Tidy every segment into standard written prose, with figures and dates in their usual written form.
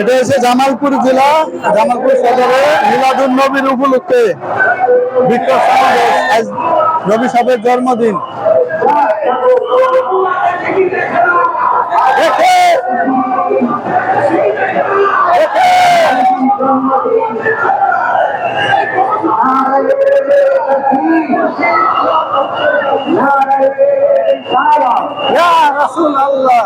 এটা হচ্ছে জামালপুর জেলা, জামালপুর সদরে মিলাদুন নবীর উপলক্ষে বিক্ষোভ সমাবেশ। আজ নবী সাহেবের জন্মদিন। ইয়া রাসূলুল্লাহ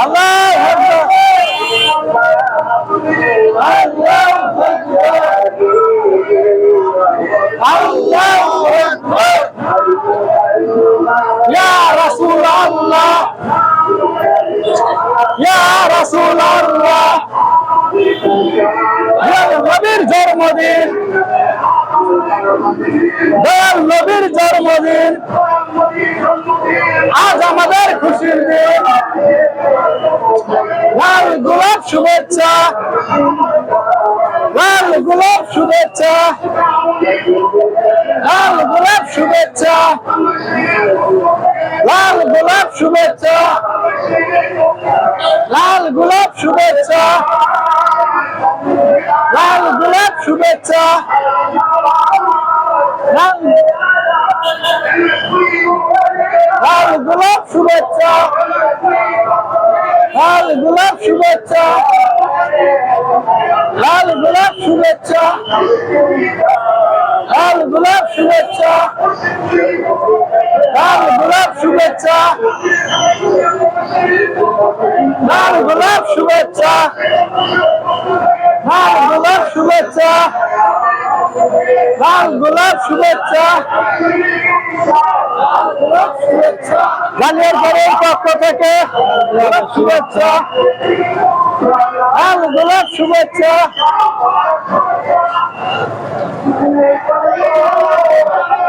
আল্লাহু আকবার। আল্লাহু আকবার। ইয়া রাসূলুল্লাহ, ইয়া রাসূলুল্লাহ, নবীর জন্মদিন, দয়াল নবীর জন্মদিন, আজ আমাদের খুশির দিন। লাল গোলাপ শুভেচ্ছা, লাল গোলাপ শুভেচ্ছা, লাল গোলাপ শুভেচ্ছা, লাল গোলাপ শুভেচ্ছা, লাল গোলাপ শুভেচ্ছা, লাল গোলাপ শুভেচ্ছা, লাল গোলাপ শুভেচ্ছা, লাল গোলাপ শুভেচ্ছা, লাল গোলাপ শুভেচ্ছা, লাল গোলাপ শুভেচ্ছা, লাল গোলাপ শুভেচ্ছা, লাল গোলাপ শুভেচ্ছা, লাল গোলাপ শুভেচ্ছা, লাল গোলাপ শুভেচ্ছা, জালিয়ারপুরের পক্ষ থেকে শুভেচ্ছা, লাল গোলাপ শুভেচ্ছা।